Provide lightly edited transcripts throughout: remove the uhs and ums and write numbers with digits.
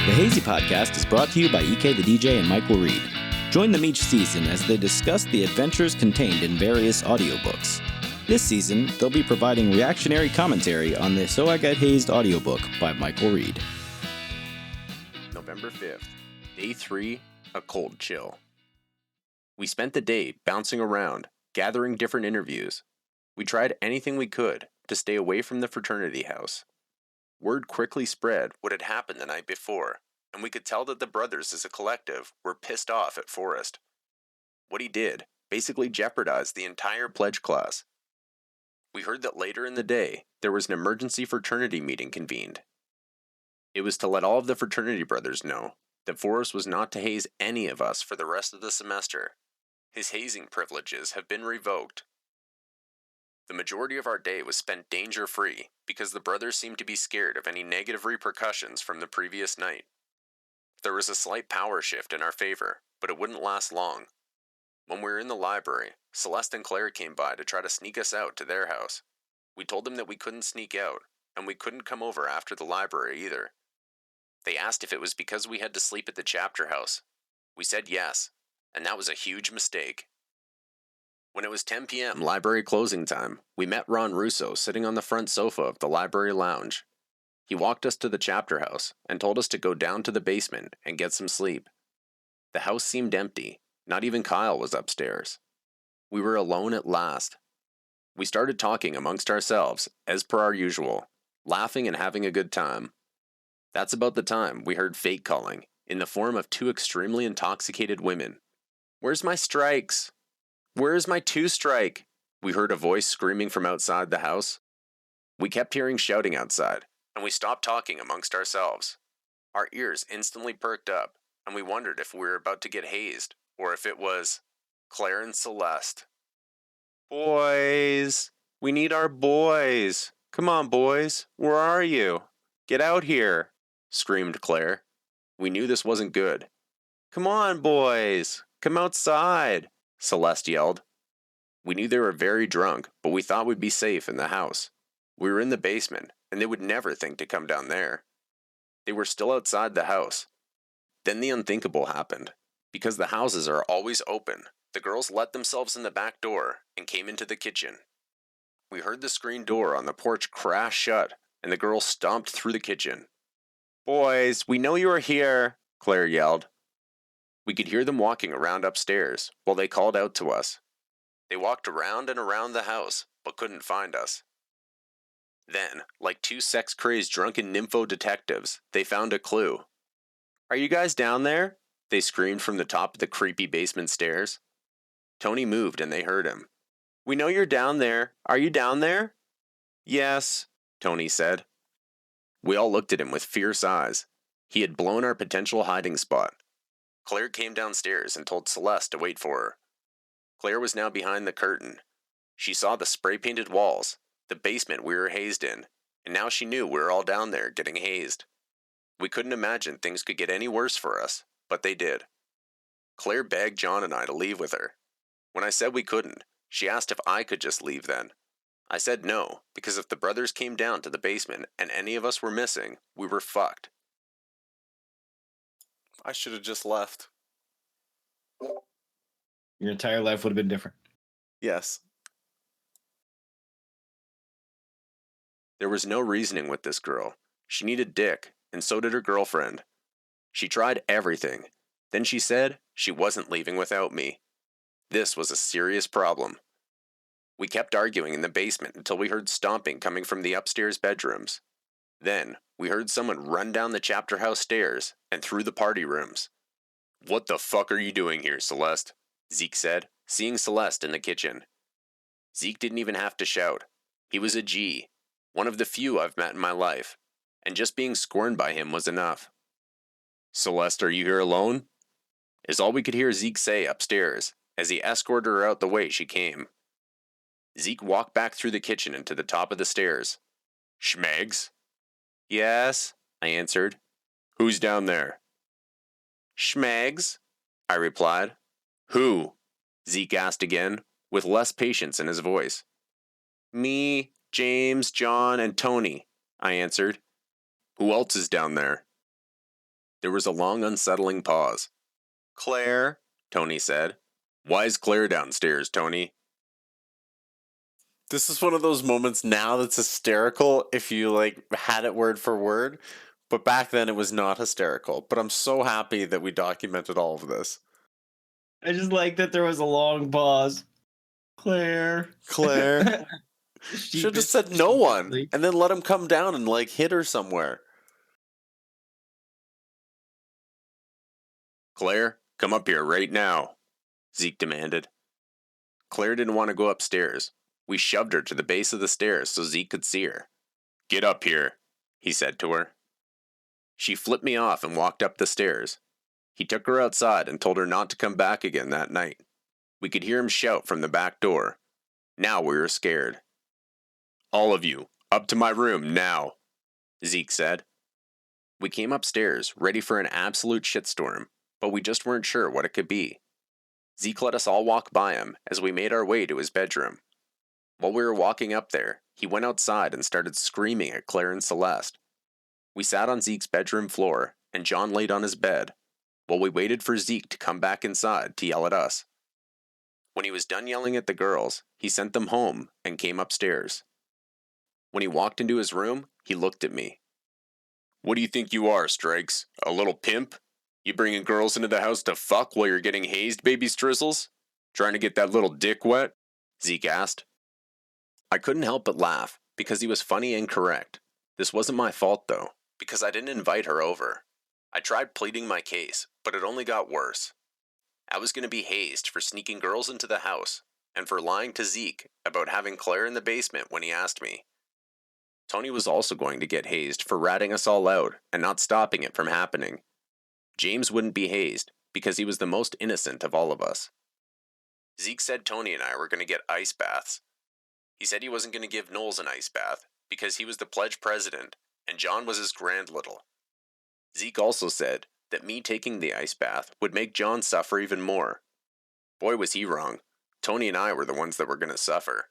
The Hazy podcast is brought to you by EKtheDJ and Michael Reid. Join them each season as they discuss the adventures contained in various audiobooks. This season, they'll be providing reactionary commentary on the So I Got Hazed audiobook by Michael Reid. November 5th, Day 3, A Cold Chill. We spent the day bouncing around, gathering different interviews. We tried anything we could to stay away from the fraternity house. Word quickly spread what had happened the night before, and we could tell that the brothers as a collective were pissed off at Forrest. What he did basically jeopardized the entire pledge class. We heard that later in the day, there was an emergency fraternity meeting convened. It was to let all of the fraternity brothers know that Forrest was not to haze any of us for the rest of the semester. His hazing privileges have been revoked. The majority of our day was spent danger-free because the brothers seemed to be scared of any negative repercussions from the previous night. There was a slight power shift in our favor, but it wouldn't last long. When we were in the library, Celeste and Claire came by to try to sneak us out to their house. We told them that we couldn't sneak out, and we couldn't come over after the library either. They asked if it was because we had to sleep at the chapter house. We said yes, and that was a huge mistake. When it was 10 p.m. library closing time, we met Ron Russo sitting on the front sofa of the library lounge. He walked us to the chapter house and told us to go down to the basement and get some sleep. The house seemed empty. Not even Kyle was upstairs. We were alone at last. We started talking amongst ourselves, as per our usual, laughing and having a good time. That's about the time we heard fate calling, in the form of two extremely intoxicated women. "Where's my strikes? Where's my 2-strike?" We heard a voice screaming from outside the house. We kept hearing shouting outside, and we stopped talking amongst ourselves. Our ears instantly perked up, and we wondered if we were about to get hazed, or if it was Claire and Celeste. "Boys! We need our boys! Come on, boys! Where are you? Get out here!" screamed Claire. We knew this wasn't good. "Come on, boys! Come outside!" Celeste yelled. We knew they were very drunk, but we thought we'd be safe in the house. We were in the basement, and they would never think to come down there. They were still outside the house. Then the unthinkable happened. Because the houses are always open, the girls let themselves in the back door and came into the kitchen. We heard the screen door on the porch crash shut, and the girls stomped through the kitchen. "Boys, we know you are here," Claire yelled. We could hear them walking around upstairs while they called out to us. They walked around and around the house, but couldn't find us. Then, like two sex-crazed drunken nympho detectives, they found a clue. "Are you guys down there?" they screamed from the top of the creepy basement stairs. Tony moved and they heard him. "We know you're down there. Are you down there?" "Yes," Tony said. We all looked at him with fierce eyes. He had blown our potential hiding spot. Claire came downstairs and told Celeste to wait for her. Claire was now behind the curtain. She saw the spray-painted walls, the basement we were hazed in, and now she knew we were all down there getting hazed. We couldn't imagine things could get any worse for us, but they did. Claire begged John and I to leave with her. When I said we couldn't, she asked if I could just leave then. I said no, because if the brothers came down to the basement and any of us were missing, we were fucked. I should have just left. Your entire life would have been different. Yes. There was no reasoning with this girl. She needed dick, and so did her girlfriend. She tried everything. Then she said she wasn't leaving without me. This was a serious problem. We kept arguing in the basement until we heard stomping coming from the upstairs bedrooms. Then, we heard someone run down the chapter house stairs and through the party rooms. "What the fuck are you doing here, Celeste?" Zeke said, seeing Celeste in the kitchen. Zeke didn't even have to shout. He was a G, one of the few I've met in my life, and just being scorned by him was enough. "Celeste, are you here alone?" is all we could hear Zeke say upstairs, as he escorted her out the way she came. Zeke walked back through the kitchen and to the top of the stairs. "Schmegs?" "Yes," I answered. "Who's down there?" "Schmegs," I replied. "Who?" Zeke asked again, with less patience in his voice. "Me, James, John, and Tony," I answered. "Who else is down there?" There was a long, unsettling pause. "Claire," Tony said. "Why is Claire downstairs, Tony?" This is one of those moments now that's hysterical if you, had it word for word. But back then it was not hysterical. But I'm so happy that we documented all of this. I just like that there was a long pause. Claire. Claire. Should have just said no one. And then let him come down and, hit her somewhere. "Claire, come up here right now," Zeke demanded. Claire didn't want to go upstairs. We shoved her to the base of the stairs so Zeke could see her. "Get up here," he said to her. She flipped me off and walked up the stairs. He took her outside and told her not to come back again that night. We could hear him shout from the back door. Now we were scared. "All of you, up to my room now," Zeke said. We came upstairs, ready for an absolute shitstorm, but we just weren't sure what it could be. Zeke let us all walk by him as we made our way to his bedroom. While we were walking up there, he went outside and started screaming at Claire and Celeste. We sat on Zeke's bedroom floor, and John laid on his bed, while we waited for Zeke to come back inside to yell at us. When he was done yelling at the girls, he sent them home and came upstairs. When he walked into his room, he looked at me. "What do you think you are, Strikes? A little pimp? You bringing girls into the house to fuck while you're getting hazed, baby strizzles? Trying to get that little dick wet?" Zeke asked. I couldn't help but laugh, because he was funny and correct. This wasn't my fault, though, because I didn't invite her over. I tried pleading my case, but it only got worse. I was going to be hazed for sneaking girls into the house, and for lying to Zeke about having Claire in the basement when he asked me. Tony was also going to get hazed for ratting us all out and not stopping it from happening. James wouldn't be hazed, because he was the most innocent of all of us. Zeke said Tony and I were going to get ice baths. He said he wasn't going to give Knowles an ice bath, because he was the pledge president, and John was his grand little. Zeke also said that me taking the ice bath would make John suffer even more. Boy, was he wrong. Tony and I were the ones that were going to suffer.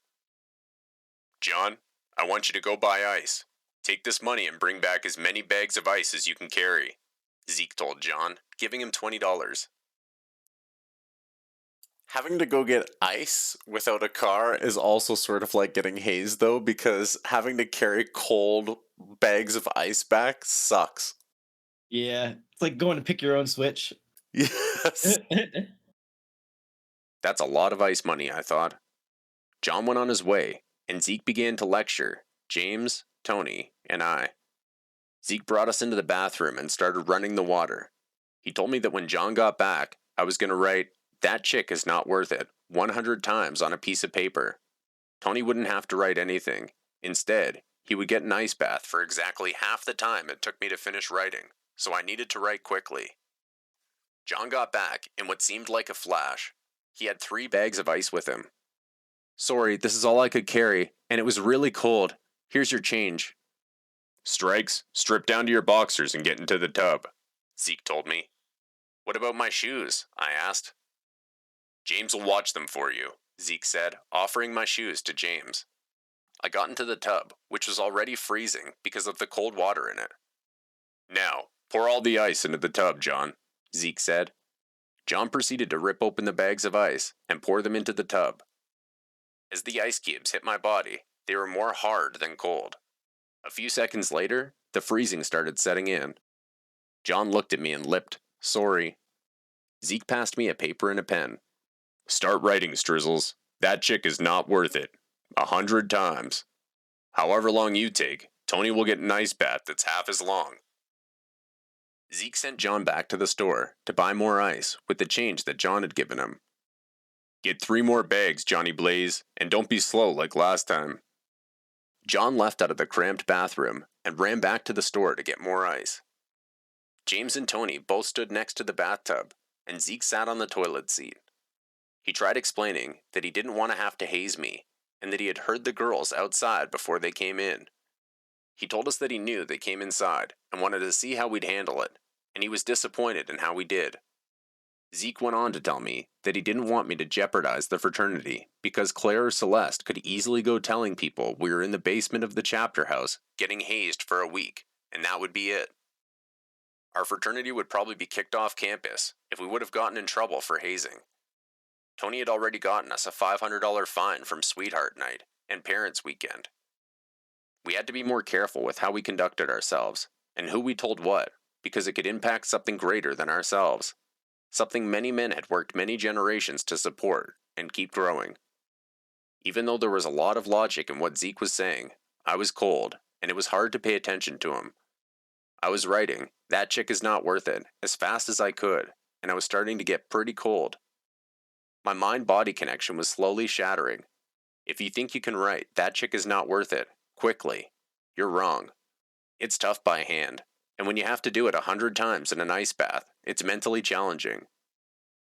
"John, I want you to go buy ice. Take this money and bring back as many bags of ice as you can carry," Zeke told John, giving him $20. Having to go get ice without a car is also sort of like getting hazed, though, because having to carry cold bags of ice back sucks. Yeah, it's like going to pick your own Switch. Yes. That's a lot of ice money, I thought. John went on his way, and Zeke began to lecture James, Tony, and I. Zeke brought us into the bathroom and started running the water. He told me that when John got back, I was going to write, "That chick is not worth it," 100 times on a piece of paper. Tony wouldn't have to write anything. Instead, he would get an ice bath for exactly half the time it took me to finish writing, so I needed to write quickly. John got back in what seemed like a flash. He had 3 bags of ice with him. "Sorry, this is all I could carry, and it was really cold. Here's your change." "Strikes, strip down to your boxers and get into the tub," Zeke told me. "What about my shoes?" I asked. "James will watch them for you," Zeke said, offering my shoes to James. I got into the tub, which was already freezing because of the cold water in it. "Now, pour all the ice into the tub, John," Zeke said. John proceeded to rip open the bags of ice and pour them into the tub. As the ice cubes hit my body, they were more hard than cold. A few seconds later, the freezing started setting in. John looked at me and lipped, "Sorry." Zeke passed me a paper and a pen. "Start writing, Strizzles. That chick is not worth it. 100 times. However long you take, Tony will get an ice bath that's half as long." Zeke sent John back to the store to buy more ice with the change that John had given him. "Get 3 more bags, Johnny Blaze, and don't be slow like last time." John left out of the cramped bathroom and ran back to the store to get more ice. James and Tony both stood next to the bathtub, and Zeke sat on the toilet seat. He tried explaining that he didn't want to have to haze me, and that he had heard the girls outside before they came in. He told us that he knew they came inside and wanted to see how we'd handle it, and he was disappointed in how we did. Zeke went on to tell me that he didn't want me to jeopardize the fraternity because Claire or Celeste could easily go telling people we were in the basement of the chapter house getting hazed for a week, and that would be it. Our fraternity would probably be kicked off campus if we would have gotten in trouble for hazing. Tony had already gotten us a $500 fine from Sweetheart Night and Parents' Weekend. We had to be more careful with how we conducted ourselves and who we told what, because it could impact something greater than ourselves, something many men had worked many generations to support and keep growing. Even though there was a lot of logic in what Zeke was saying, I was cold, and it was hard to pay attention to him. I was writing, "That chick is not worth it," as fast as I could, and I was starting to get pretty cold. My mind-body connection was slowly shattering. If you think you can write, "That chick is not worth it," quickly, you're wrong. It's tough by hand, and when you have to do it 100 times in an ice bath, it's mentally challenging.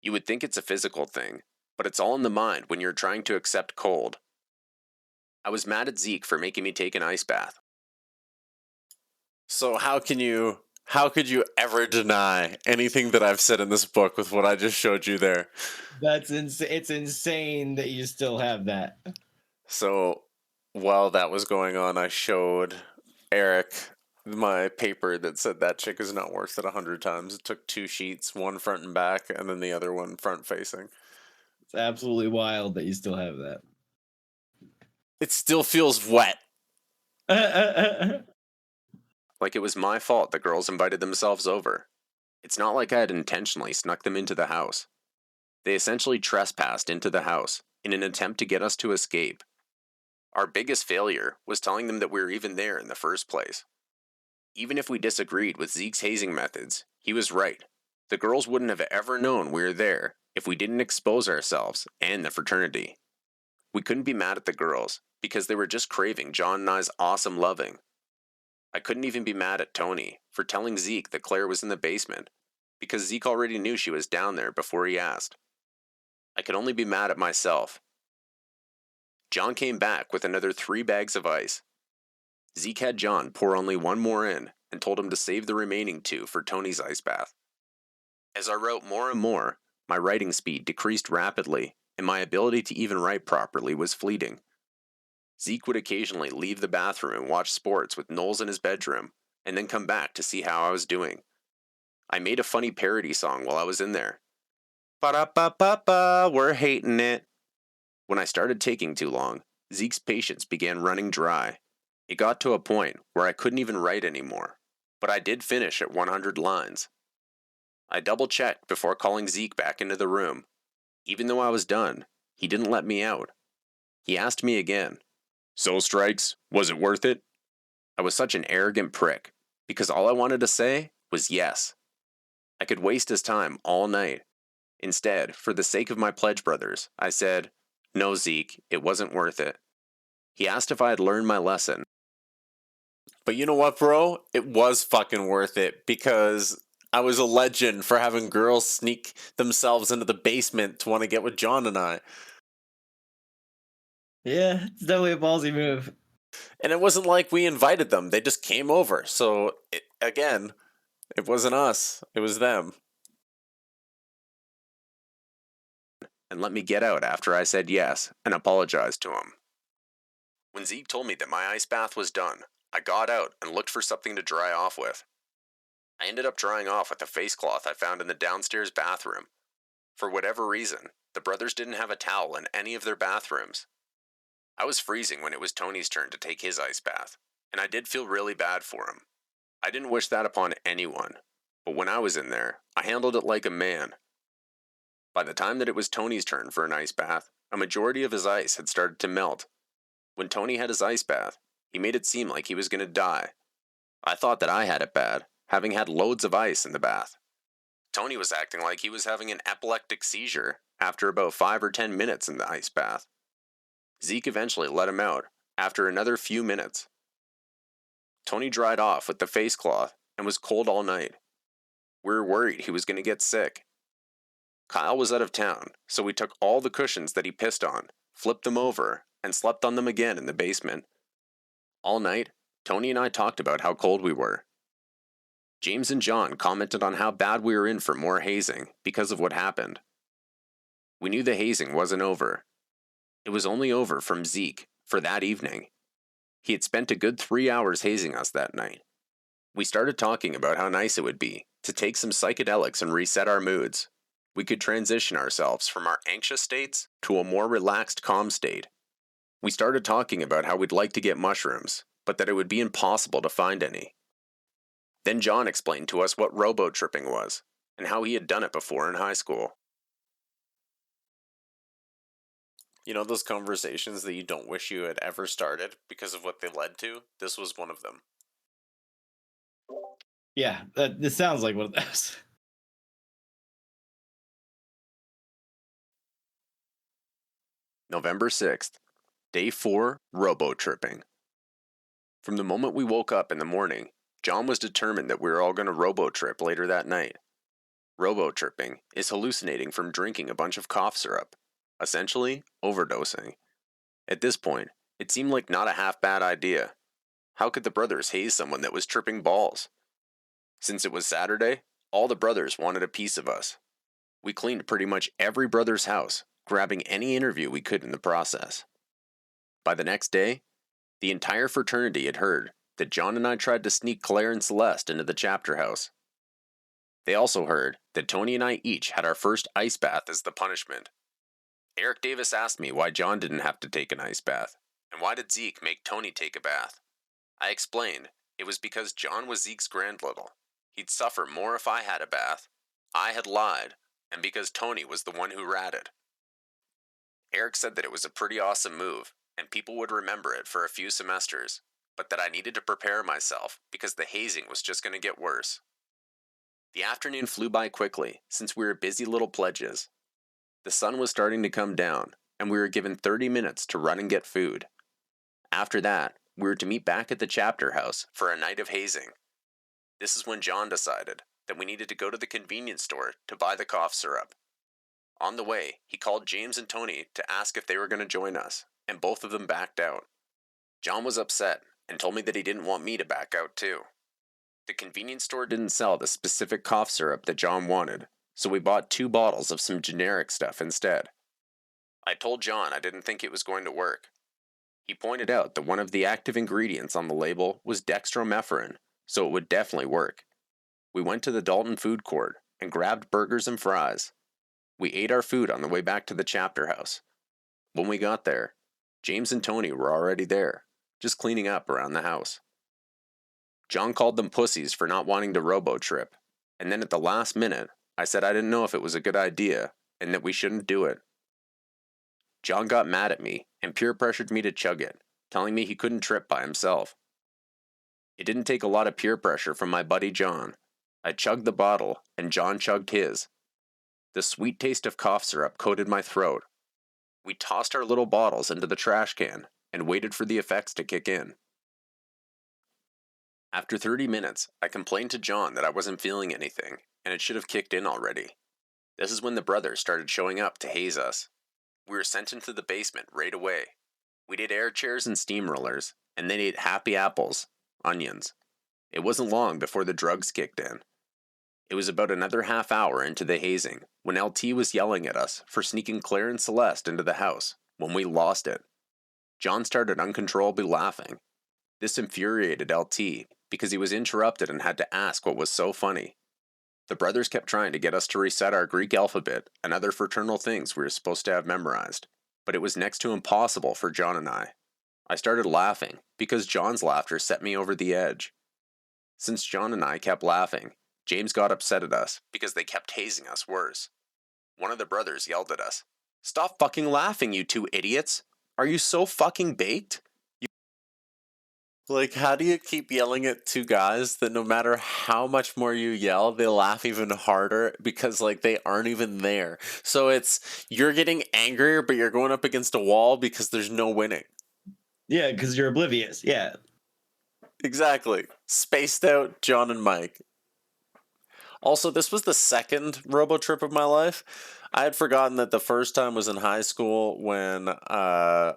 You would think it's a physical thing, but it's all in the mind when you're trying to accept cold. I was mad at Zeke for making me take an ice bath. So how could you ever deny anything that I've said in this book with what I just showed you there? That's insane. It's insane that you still have that. So while that was going on, I showed Eric my paper that said that chick is not worth it 100 times. It took 2 sheets, one front and back, and then the other one front facing. It's absolutely wild that you still have that. It still feels wet. Like it was my fault the girls invited themselves over. It's not like I had intentionally snuck them into the house. They essentially trespassed into the house in an attempt to get us to escape. Our biggest failure was telling them that we were even there in the first place. Even if we disagreed with Zeke's hazing methods, he was right. The girls wouldn't have ever known we were there if we didn't expose ourselves and the fraternity. We couldn't be mad at the girls because they were just craving John and I's awesome loving. I couldn't even be mad at Tony for telling Zeke that Claire was in the basement because Zeke already knew she was down there before he asked. I could only be mad at myself. John came back with another 3 bags of ice. Zeke had John pour only 1 more in and told him to save the remaining 2 for Tony's ice bath. As I wrote more and more, my writing speed decreased rapidly, and my ability to even write properly was fleeting. Zeke would occasionally leave the bathroom and watch sports with Knowles in his bedroom, and then come back to see how I was doing. I made a funny parody song while I was in there. Ba-da-ba-ba-ba, we're hating it. When I started taking too long, Zeke's patience began running dry. It got to a point where I couldn't even write anymore, but I did finish at 100 lines. I double-checked before calling Zeke back into the room. Even though I was done, he didn't let me out. He asked me again, "So, Strikes, was it worth it?" I was such an arrogant prick, because all I wanted to say was yes. I could waste his time all night. Instead, for the sake of my pledge brothers, I said, "No, Zeke, it wasn't worth it." He asked if I had learned my lesson. But you know what, bro? It was fucking worth it because I was a legend for having girls sneak themselves into the basement to want to get with John and I. Yeah, it's definitely a ballsy move. And it wasn't like we invited them. They just came over. So, again, it wasn't us. It was them. And let me get out after I said yes and apologized to him. When Zeke told me that my ice bath was done, I got out and looked for something to dry off with. I ended up drying off with a face cloth I found in the downstairs bathroom. For whatever reason, the brothers didn't have a towel in any of their bathrooms. I was freezing when it was Tony's turn to take his ice bath, and I did feel really bad for him. I didn't wish that upon anyone, but when I was in there, I handled it like a man. By the time that it was Tony's turn for an ice bath, a majority of his ice had started to melt. When Tony had his ice bath, he made it seem like he was going to die. I thought that I had it bad, having had loads of ice in the bath. Tony was acting like he was having an epileptic seizure after about 5 or 10 minutes in the ice bath. Zeke eventually let him out after another few minutes. Tony dried off with the face cloth and was cold all night. We were worried he was going to get sick. Kyle was out of town, so we took all the cushions that he pissed on, flipped them over, and slept on them again in the basement. All night, Tony and I talked about how cold we were. James and John commented on how bad we were in for more hazing because of what happened. We knew the hazing wasn't over. It was only over from Zeke for that evening. He had spent a good 3 hours hazing us that night. We started talking about how nice it would be to take some psychedelics and reset our moods. We could transition ourselves from our anxious states to a more relaxed, calm state. We started talking about how we'd like to get mushrooms, but that it would be impossible to find any. Then John explained to us what Robo Tripping was, and how he had done it before in high school. You know those conversations that you don't wish you had ever started because of what they led to? This was one of them. Yeah, this sounds like one of those. November 6th, Day 4, Robo Tripping. From the moment we woke up in the morning, John was determined that we were all going to robo trip later that night. Robo tripping is hallucinating from drinking a bunch of cough syrup, essentially overdosing. At this point, it seemed like not a half bad idea. How could the brothers haze someone that was tripping balls? Since it was Saturday, all the brothers wanted a piece of us. We cleaned pretty much every brother's house, grabbing any interview we could in the process. By the next day, the entire fraternity had heard that John and I tried to sneak Claire and Celeste into the chapter house. They also heard that Tony and I each had our first ice bath as the punishment. Eric Davis asked me why John didn't have to take an ice bath, and why did Zeke make Tony take a bath. I explained it was because John was Zeke's grandlittle. He'd suffer more if I had a bath. I had lied, and because Tony was the one who ratted. Eric said that it was a pretty awesome move, and people would remember it for a few semesters, but that I needed to prepare myself because the hazing was just going to get worse. The afternoon flew by quickly, since we were busy little pledges. The sun was starting to come down, and we were given 30 minutes to run and get food. After that, we were to meet back at the chapter house for a night of hazing. This is when John decided that we needed to go to the convenience store to buy the cough syrup. On the way, he called James and Tony to ask if they were going to join us, and both of them backed out. John was upset and told me that he didn't want me to back out too. The convenience store didn't sell the specific cough syrup that John wanted, so we bought 2 bottles of some generic stuff instead. I told John I didn't think it was going to work. He pointed out that one of the active ingredients on the label was dextromethorphan, so it would definitely work. We went to the Dalton food court and grabbed burgers and fries. We ate our food on the way back to the chapter house. When we got there, James and Tony were already there, just cleaning up around the house. John called them pussies for not wanting to robo-trip, and then at the last minute, I said I didn't know if it was a good idea, and that we shouldn't do it. John got mad at me and peer pressured me to chug it, telling me he couldn't trip by himself. It didn't take a lot of peer pressure from my buddy John. I chugged the bottle, and John chugged his. The sweet taste of cough syrup coated my throat. We tossed our little bottles into the trash can and waited for the effects to kick in. After 30 minutes, I complained to John that I wasn't feeling anything, and it should have kicked in already. This is when the brothers started showing up to haze us. We were sent into the basement right away. We did air chairs and steamrollers, and then ate happy apples, onions. It wasn't long before the drugs kicked in. It was about another half hour into the hazing when LT was yelling at us for sneaking Claire and Celeste into the house when we lost it. John started uncontrollably laughing. This infuriated LT because he was interrupted and had to ask what was so funny. The brothers kept trying to get us to reset our Greek alphabet and other fraternal things we were supposed to have memorized, but it was next to impossible for John and I. I started laughing because John's laughter set me over the edge. Since John and I kept laughing, James got upset at us because they kept hazing us worse. One of the brothers yelled at us, "Stop fucking laughing, you 2 idiots! Are you so fucking baked?" Like, how do you keep yelling at 2 guys that no matter how much more you yell, they laugh even harder because, like, they aren't even there? So it's, you're getting angrier, but you're going up against a wall because there's no winning. Yeah, because you're oblivious. Yeah. Exactly. Spaced out John and Mike. Also, this was the second robo trip of my life. I had forgotten that the first time was in high school when a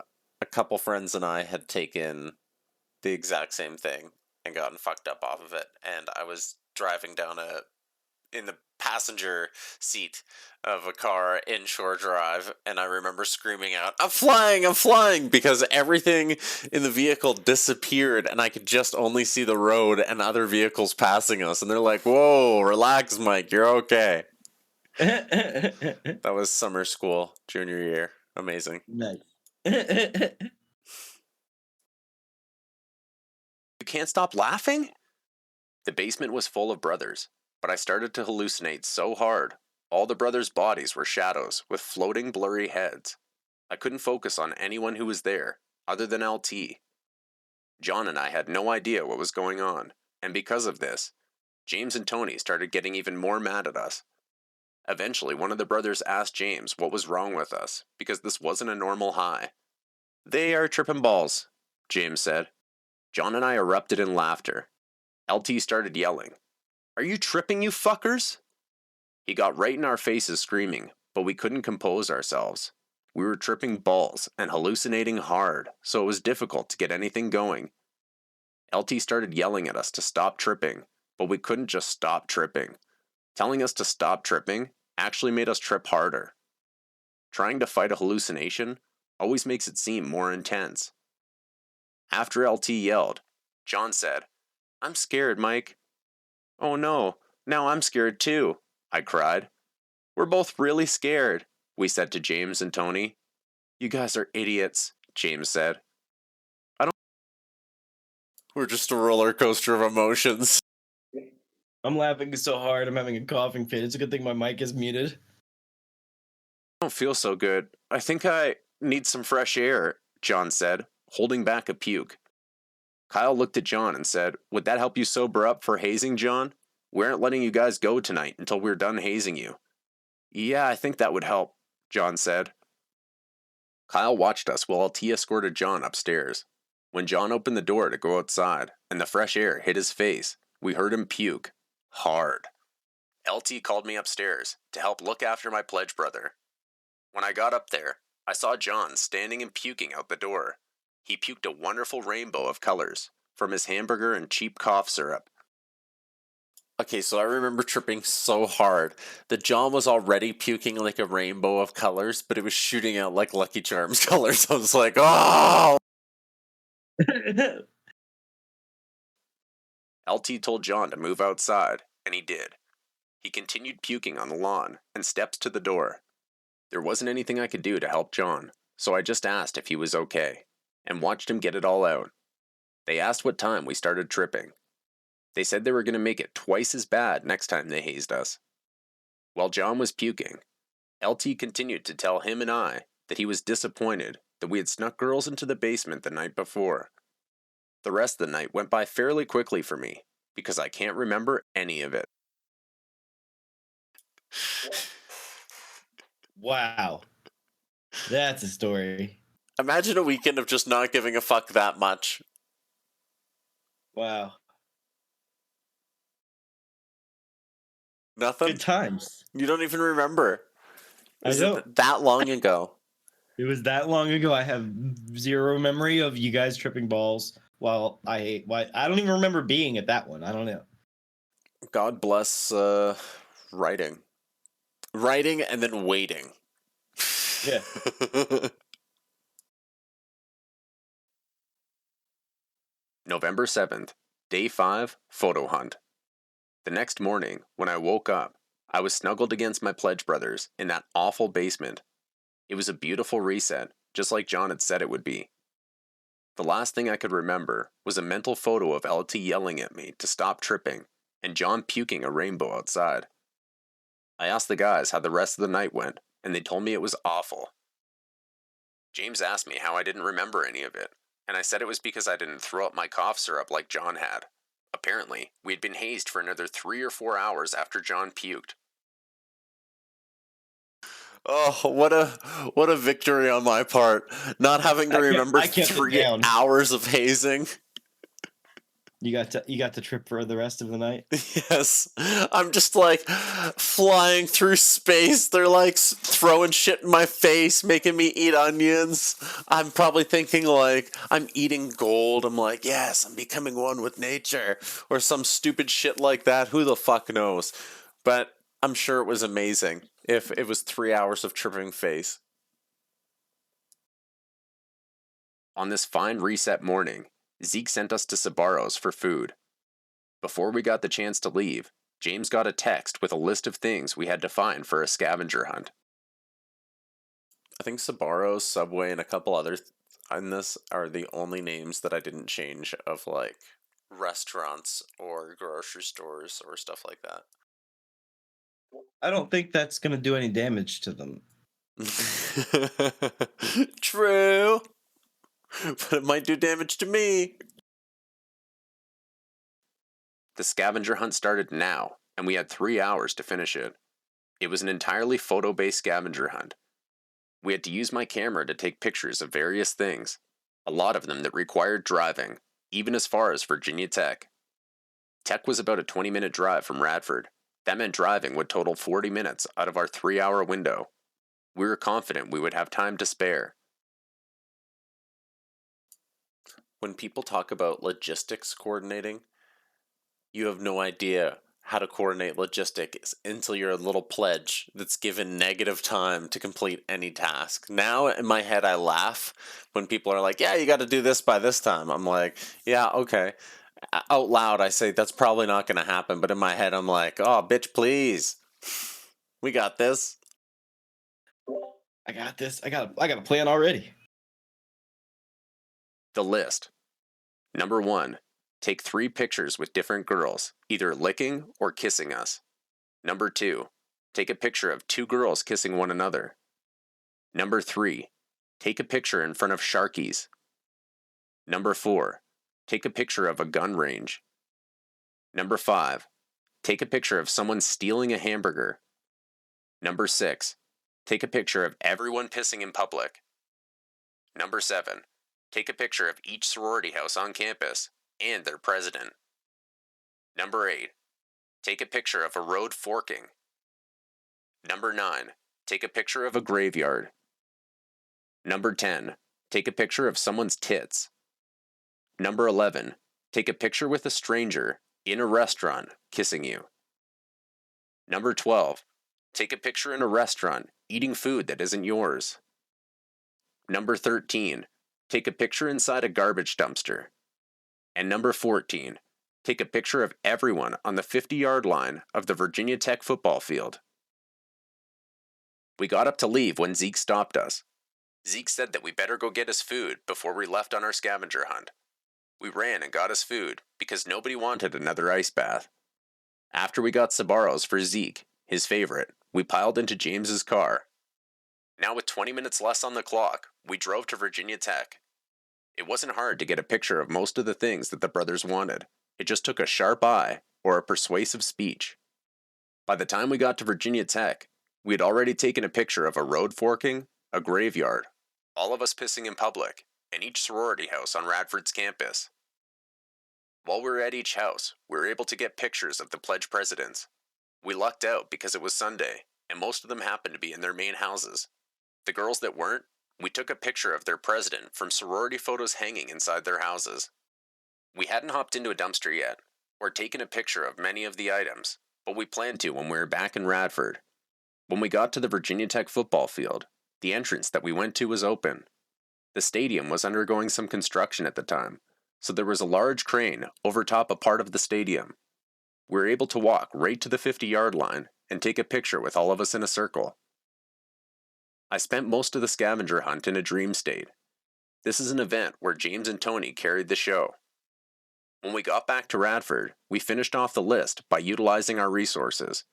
couple friends and I had taken the exact same thing and gotten fucked up off of it. And I was driving down in the passenger seat of a car in shore drive, and I remember screaming out, I'm flying, because everything in the vehicle disappeared, and I could just only see the road and other vehicles passing us, and they're like, whoa, relax, Mike, you're okay. That was summer school, junior year. Amazing. Nice. You can't stop laughing? The basement was full of brothers, but I started to hallucinate so hard. All the brothers' bodies were shadows with floating blurry heads. I couldn't focus on anyone who was there, other than LT. John and I had no idea what was going on, and because of this, James and Tony started getting even more mad at us. Eventually, one of the brothers asked James what was wrong with us, because this wasn't a normal high. They are tripping balls, James said. John and I erupted in laughter. LT started yelling, Are you tripping, you fuckers? He got right in our faces screaming, but we couldn't compose ourselves. We were tripping balls and hallucinating hard, so it was difficult to get anything going. LT started yelling at us to stop tripping, but we couldn't just stop tripping. Telling us to stop tripping actually made us trip harder. Trying to fight a hallucination always makes it seem more intense. After LT yelled, John said, I'm scared, Mike. Oh no, now I'm scared too, I cried. We're both really scared, we said to James and Tony. You guys are idiots, James said. We're just a roller coaster of emotions. I'm laughing so hard, I'm having a coughing fit. It's a good thing my mic is muted. I don't feel so good. I think I need some fresh air, John said, holding back a puke. Kyle looked at John and said, Would that help you sober up for hazing, John? We aren't letting you guys go tonight until we're done hazing you. Yeah, I think that would help, John said. Kyle watched us while LT escorted John upstairs. When John opened the door to go outside and the fresh air hit his face, we heard him puke. Hard. LT called me upstairs to help look after my pledge brother. When I got up there, I saw John standing and puking out the door. He puked a wonderful rainbow of colors from his hamburger and cheap cough syrup. Okay, so I remember tripping so hard that John was already puking like a rainbow of colors, but it was shooting out like Lucky Charms colors. I was like, oh! LT told John to move outside, and he did. He continued puking on the lawn and stepped to the door. There wasn't anything I could do to help John, so I just asked if he was okay, and watched him get it all out. They asked what time we started tripping. They said they were going to make it twice as bad next time they hazed us. While John was puking, LT continued to tell him and I that he was disappointed that we had snuck girls into the basement the night before. The rest of the night went by fairly quickly for me, because I can't remember any of it. Wow. That's a story. Imagine a weekend of just not giving a fuck that much. Wow. Nothing? Good times. You don't even remember. I Is don't. it that long ago? It was that long ago. I have zero memory of you guys tripping balls. Well, I don't even remember being at that one. I don't know. God bless writing. Writing and then waiting. Yeah. November 7th, Day 5, Photo Hunt. The next morning, when I woke up, I was snuggled against my pledge brothers in that awful basement. It was a beautiful reset, just like John had said it would be. The last thing I could remember was a mental photo of LT yelling at me to stop tripping, and John puking a rainbow outside. I asked the guys how the rest of the night went, and they told me it was awful. James asked me how I didn't remember any of it, and I said it was because I didn't throw up my cough syrup like John had. Apparently, we had been hazed for another 3 or 4 hours after John puked. Oh, what a victory on my part. Not having to remember I kept it 3 down. hours of hazing. You got to trip for the rest of the night. Yes. I'm just like flying through space. They're like throwing shit in my face, making me eat onions. I'm probably thinking like I'm eating gold. I'm like, yes, I'm becoming one with nature or some stupid shit like that. Who the fuck knows? But I'm sure it was amazing if it was 3 hours of tripping face. On this fine reset morning, Zeke sent us to Sabaros for food. Before we got the chance to leave, James got a text with a list of things we had to find for a scavenger hunt. I think Sbarro, Subway, and a couple others in this are the only names that I didn't change of like restaurants or grocery stores or stuff like that. I don't think that's going to do any damage to them. True. But it might do damage to me. The scavenger hunt started now, and we had 3 hours to finish it. It was an entirely photo-based scavenger hunt. We had to use my camera to take pictures of various things, a lot of them that required driving, even as far as Virginia Tech. Tech was about a 20-minute drive from Radford. That meant driving would total 40 minutes out of our 3-hour window. We were confident we would have time to spare. When people talk about logistics coordinating, you have no idea how to coordinate logistics until you're a little pledge that's given negative time to complete any task. Now in my head I laugh when people are like, yeah, you got to do this by this time. I'm like, yeah, okay. Out loud I say that's probably not going to happen, but in my head I'm like, oh, bitch, please. We got this. I got this. I got a plan already. The list. Number 1. Take 3 pictures with different girls, either licking or kissing us. Number 2. Take a picture of 2 girls kissing one another. Number 3. Take a picture in front of Sharkies. Number 4. Take a picture of a gun range. Number 5. Take a picture of someone stealing a hamburger. Number 6. Take a picture of everyone pissing in public. Number 7. Take a picture of each sorority house on campus and their president. Number 8. Take a picture of a road forking. Number 9. Take a picture of a graveyard. Number 10. Take a picture of someone's tits. Number 11. Take a picture with a stranger in a restaurant kissing you. Number 12. Take a picture in a restaurant eating food that isn't yours. Number 13. Take a picture inside a garbage dumpster. And number 14. Take a picture of everyone on the 50-yard line of the Virginia Tech football field. We got up to leave when Zeke stopped us. Zeke said that we better go get his food before we left on our scavenger hunt. We ran and got his food because nobody wanted another ice bath. After we got Sbarro's for Zeke, his favorite, we piled into James's car. Now with 20 minutes less on the clock, we drove to Virginia Tech. It wasn't hard to get a picture of most of the things that the brothers wanted. It just took a sharp eye or a persuasive speech. By the time we got to Virginia Tech, we had already taken a picture of a road forking, a graveyard, all of us pissing in public, and each sorority house on Radford's campus. While we were at each house, we were able to get pictures of the pledge presidents. We lucked out because it was Sunday, and most of them happened to be in their main houses. The girls that weren't, we took a picture of their president from sorority photos hanging inside their houses. We hadn't hopped into a dumpster yet, or taken a picture of many of the items, but we planned to when we were back in Radford. When we got to the Virginia Tech football field, the entrance that we went to was open. The stadium was undergoing some construction at the time, so there was a large crane over top a part of the stadium. We were able to walk right to the 50-yard line and take a picture with all of us in a circle. I spent most of the scavenger hunt in a dream state. This is an event where James and Tony carried the show. When we got back to Radford, we finished off the list by utilizing our resources.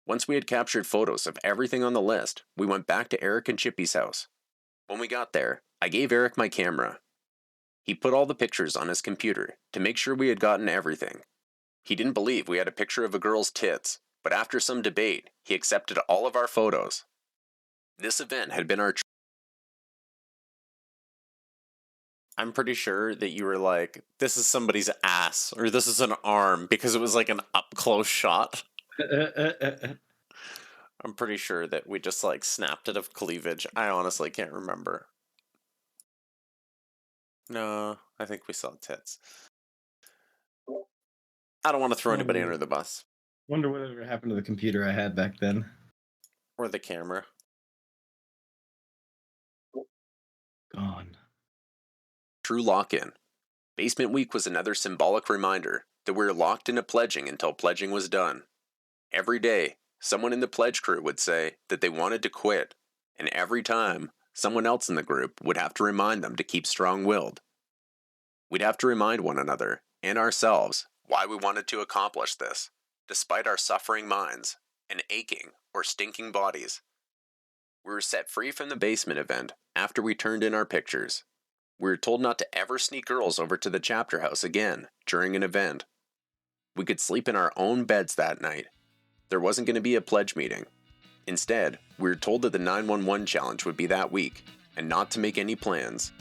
Once we had captured photos of everything on the list, we went back to Eric and Chippy's house. When we got there, I gave Eric my camera. He put all the pictures on his computer to make sure we had gotten everything. He didn't believe we had a picture of a girl's tits, but after some debate, he accepted all of our photos. This event had been our I'm pretty sure that you were like, this is somebody's ass, or this is an arm, because it was like an up-close shot. I'm pretty sure that we just like snapped it of cleavage. I honestly can't remember. No, I think we saw tits. I don't want to throw anybody under the bus. Wonder whatever happened to the computer I had back then. Or the camera. Gone. True lock-in. Basement week was another symbolic reminder that we were locked into pledging until pledging was done. Every day, someone in the pledge crew would say that they wanted to quit, and every time, someone else in the group would have to remind them to keep strong-willed. We'd have to remind one another, and ourselves, why we wanted to accomplish this, despite our suffering minds, and aching or stinking bodies. We were set free from the basement event after we turned in our pictures. We were told not to ever sneak girls over to the chapter house again during an event. We could sleep in our own beds that night. There wasn't going to be a pledge meeting. Instead, we were told that the 911 challenge would be that week, and not to make any plans.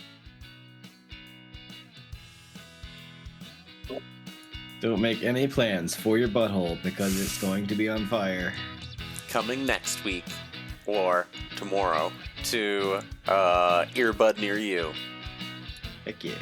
Don't make any plans for your butthole because it's going to be on fire. Coming next week, or tomorrow, to earbud near you. Heck yeah.